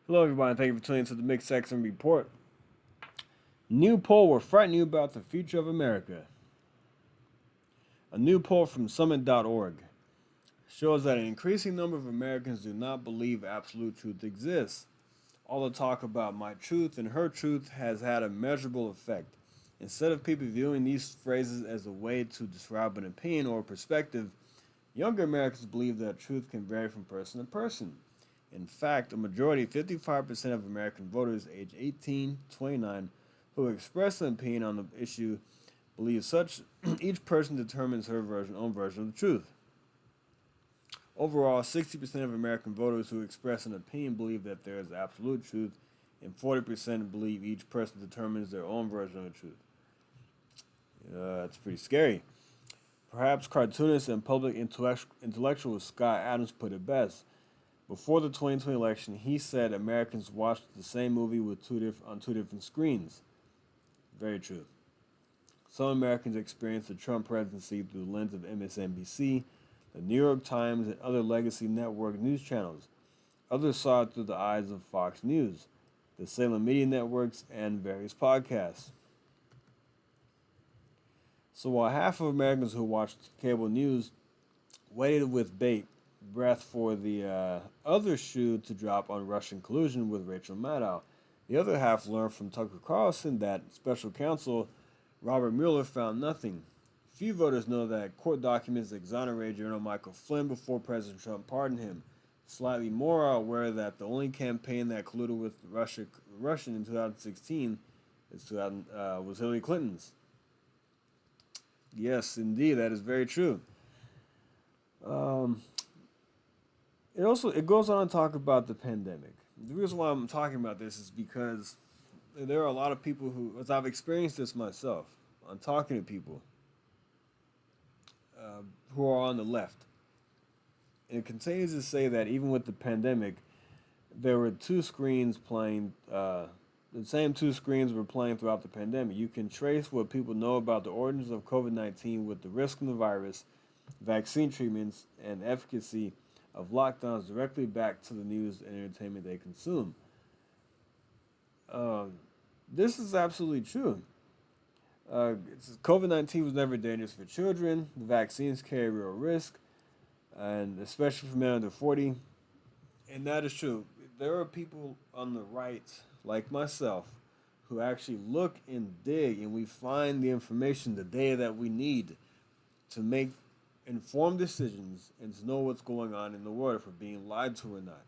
Hello, everybody. Thank you for tuning into the Mixed Section Report. New poll will frighten you about the future of America. A new poll from Summit.org shows that an increasing number of Americans do not believe absolute truth exists. All the talk about my truth and her truth has had a measurable effect. Instead of people viewing these phrases as a way to describe an opinion or perspective, younger Americans believe that truth can vary from person to person. In fact, a majority, 55% of American voters aged 18 to 29, who express an opinion on the issue believe such each person determines her own version of the truth. Overall, 60% of American voters who express an opinion believe that there is absolute truth, and 40% believe each person determines their own version of the truth. That's pretty scary. Perhaps cartoonist and public intellectual Scott Adams put it best. Before the 2020 election, he said Americans watched the same movie on two different screens. Very true. Some Americans experienced the Trump presidency through the lens of MSNBC, the New York Times, and other legacy network news channels. Others saw it through the eyes of Fox News, the Salem Media Networks, and various podcasts. So while half of Americans who watched cable news waited with bated breath for the other shoe to drop on Russian collusion with Rachel Maddow, the other half learned from Tucker Carlson that special counsel Robert Mueller found nothing. Few voters know that court documents exonerated General Michael Flynn before President Trump pardoned him. Slightly more are aware that the only campaign that colluded with Russia in 2016 was Hillary Clinton's. Yes, indeed, that is very true. It goes on to talk about the pandemic. The reason why I'm talking about this is because there are a lot of people who, as I've experienced this myself, on talking to people who are on the left. And it continues to say that even with the pandemic, there were two screens playing, the same two screens were playing throughout the pandemic. You can trace what people know about the origins of COVID-19 with the risk of the virus, vaccine treatments, and efficacy of lockdowns directly back to the news and entertainment they consume. This is absolutely true. COVID-19 was never dangerous for children. The vaccines carry real risk, and especially for men under 40. And that is true. There are people on the right, like myself, who actually look and dig, and we find the information, the data that we need to make informed decisions and to know what's going on in the world, if we're being lied to or not.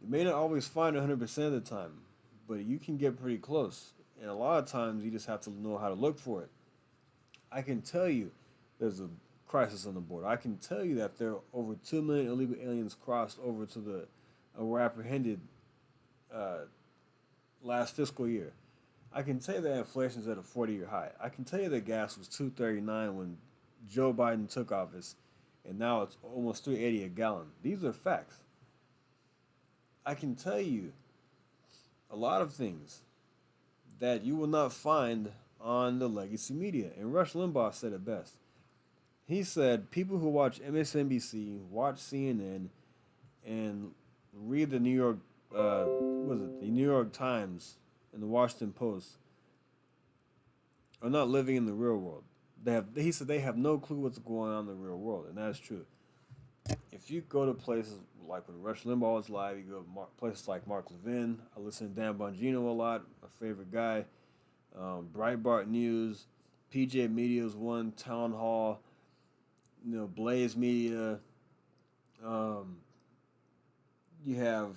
You may not always find 100% of the time, but you can get pretty close. And a lot of times you just have to know how to look for it. I can tell you there's a crisis on the border. I can tell you that there are over 2 million illegal aliens crossed over to were apprehended last fiscal year. I can tell you that inflation is at a 40-year high. I can tell you that gas was $2.39 when Joe Biden took office, and now it's almost $3.80 a gallon. These are facts. I can tell you a lot of things that you will not find on the legacy media. And Rush Limbaugh said it best. He said people who watch MSNBC, watch CNN, and read the the New York Times and the Washington Post are not living in the real world. He said they have no clue what's going on in the real world, and that's true. If you go to places like when Rush Limbaugh was live, you go to places like Mark Levin. I listen to Dan Bongino a lot, my favorite guy. Breitbart News, PJ Media's one, Town Hall, Blaze Media. You have,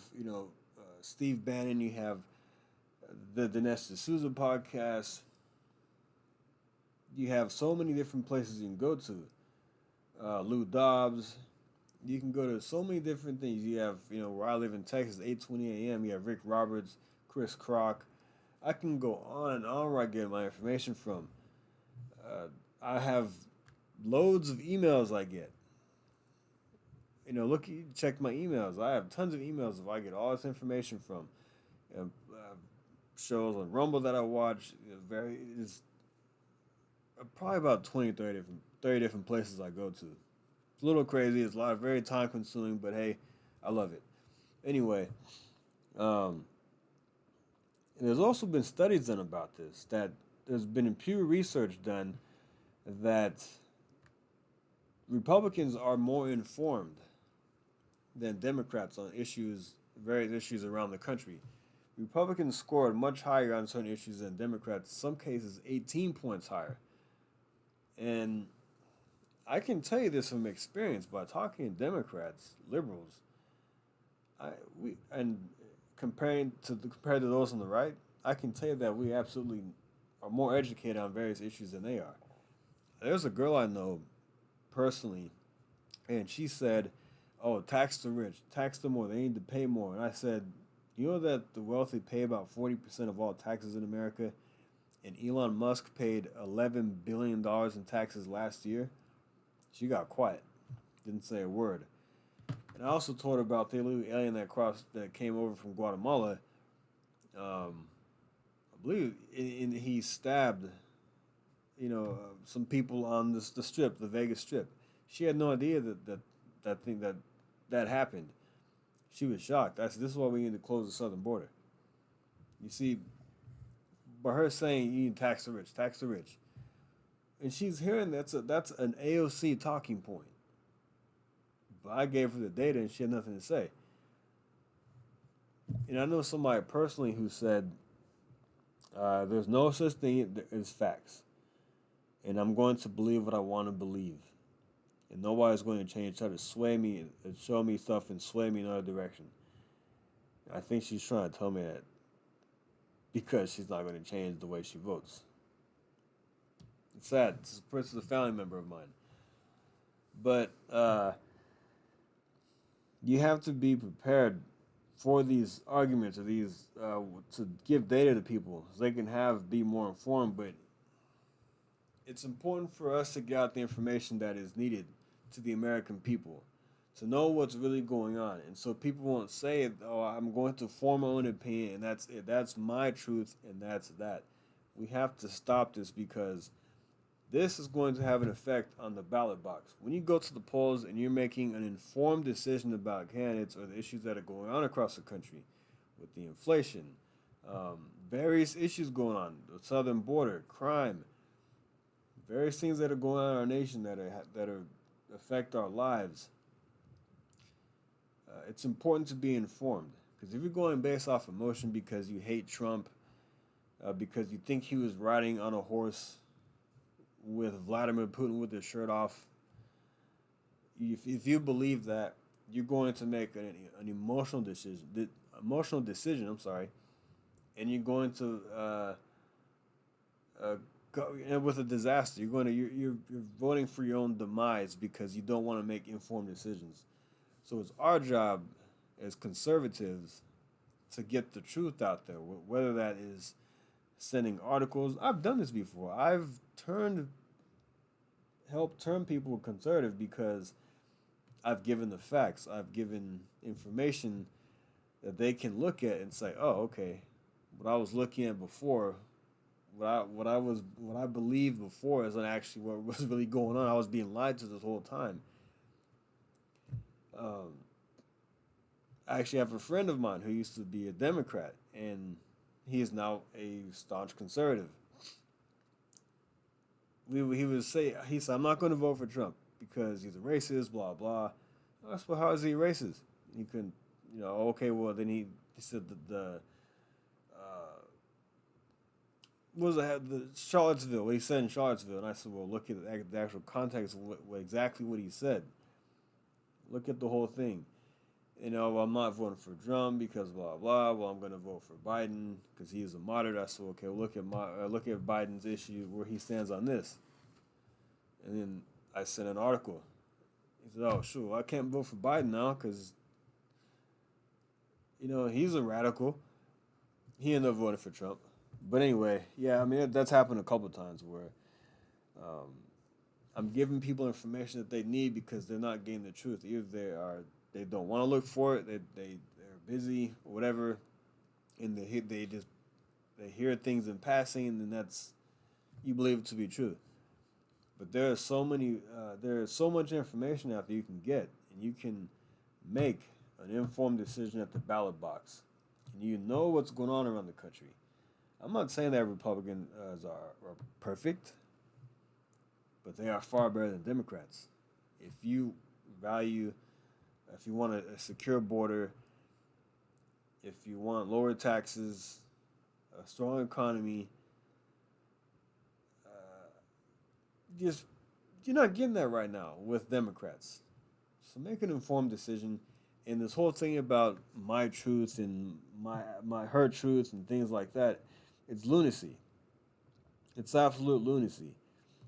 Steve Bannon. You have the Dinesh D'Souza podcast. You have so many different places you can go to. Lou Dobbs. You can go to so many different things. You have, where I live in Texas, 8:20 a.m. You have Rick Roberts, Chris Kroc. I can go on and on where I get my information from. I have loads of emails I get. Check my emails. I have tons of emails if I get all this information from. Shows on Rumble that I watch. It's probably about 20, 30 different places I go to. It's a little crazy. It's a lot of very time consuming, but hey, I love it. Anyway, Um, and there's also been studies done about this. That there's been Pew research done that Republicans are more informed than Democrats on various issues around the country. Republicans scored much higher on certain issues than Democrats, in some cases 18 points higher. And I can tell you this from experience by talking to Democrats, liberals. I we and compared to those on the right, I can tell you that we absolutely are more educated on various issues than they are. There's a girl I know personally, and she said, "Oh, tax the rich, tax them more. They need to pay more." And I said, "You know that the wealthy pay about 40% of all taxes in America, and Elon Musk paid $11 billion in taxes last year." She got quiet, didn't say a word. And I also told her about the illegal alien that came over from Guatemala. I believe he stabbed, some people on the strip, the Vegas Strip. She had no idea that happened. She was shocked. I said, "This is why we need to close the southern border." You see, by her saying you need to tax the rich, and she's hearing that's an AOC talking point. But I gave her the data and she had nothing to say. And I know somebody personally who said, "There's no such thing as facts, and I'm going to believe what I want to believe, and nobody's going to try to sway me and show me stuff and sway me in another direction." I think she's trying to tell me that because she's not going to change the way she votes. It's sad. This is a family member of mine, but you have to be prepared for these arguments or these to give data to people so they can be more informed. But it's important for us to get out the information that is needed to the American people to know what's really going on, and so people won't say, "Oh, I'm going to form my own opinion, and that's it. That's my truth, and that's that." We have to stop this because this is going to have an effect on the ballot box. When you go to the polls and you're making an informed decision about candidates or the issues that are going on across the country, with the inflation, various issues going on, the southern border, crime, various things that are going on in our nation that affect our lives. It's important to be informed because if you're going based off emotion because you hate Trump, because you think he was riding on a horse with Vladimir Putin with his shirt off, if you believe that, you're going to make an emotional decision. I'm sorry, and you're going to go with a disaster. You're voting for your own demise because you don't want to make informed decisions. So it's our job as conservatives to get the truth out there, whether that is sending articles. I've done this before. I've helped turn people conservative because I've given the facts. I've given information that they can look at and say, "Oh, okay, what I was looking at before, what I believed before isn't actually what was really going on. I was being lied to this whole time." Um, I actually have a friend of mine who used to be a Democrat, and he is now a staunch conservative. He said, "I'm not going to vote for Trump because he's a racist, blah blah." I said, "Well, how is he racist?" He couldn't, okay, well then he said the uh, what was the Charlottesville? What he said in Charlottesville, and I said, "Well, look at the actual context of exactly what he said. Look at the whole thing." Well, I'm not voting for Trump because blah blah. Well, I'm going to vote for Biden because he is a moderate. I said, "Okay, well, look at Biden's issue where he stands on this." And then I sent an article. He said, "Oh, sure, I can't vote for Biden now because he's a radical." He ended up voting for Trump. But anyway, yeah, I mean that's happened a couple of times where um, I'm giving people information that they need because they're not getting the truth. Either they don't want to look for it, they're busy or whatever, and they hear things in passing, and then that's you believe it to be true. But there is so much information out there you can get, and you can make an informed decision at the ballot box. and you know what's going on around the country. I'm not saying that Republicans are perfect, but they are far better than Democrats. If you value, if you want a secure border, if you want lower taxes, a strong economy, just you're not getting that right now with Democrats. So make an informed decision. And this whole thing about my truth and my her truth and things like that, it's lunacy. It's absolute lunacy.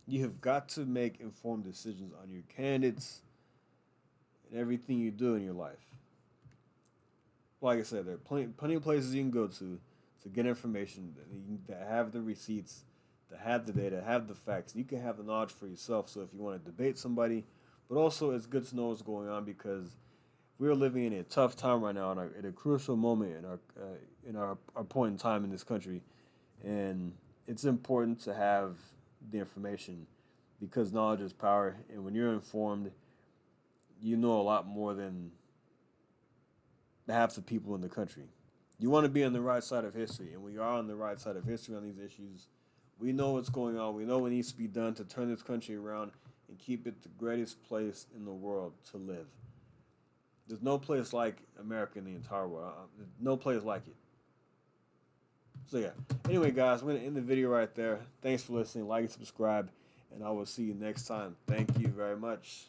You have got to make informed decisions on your candidates and everything you do in your life. Like I said, there are plenty of places you can go to get information that have the receipts, that have the data, have the facts. You can have the knowledge for yourself. So if you want to debate somebody, but also it's good to know what's going on because we're living in a tough time right now, at a crucial moment in our point in time in this country, and it's important to have the information because knowledge is power, and when you're informed, you know a lot more than half the people in the country. You want to be on the right side of history, and we are on the right side of history on these issues. We know what's going on. We know what needs to be done to turn this country around and keep it the greatest place in the world to live. There's no place like America in the entire world. No place like it. So yeah. Anyway, guys, we're gonna end the video right there. Thanks for listening. Like and subscribe, and I will see you next time. Thank you very much.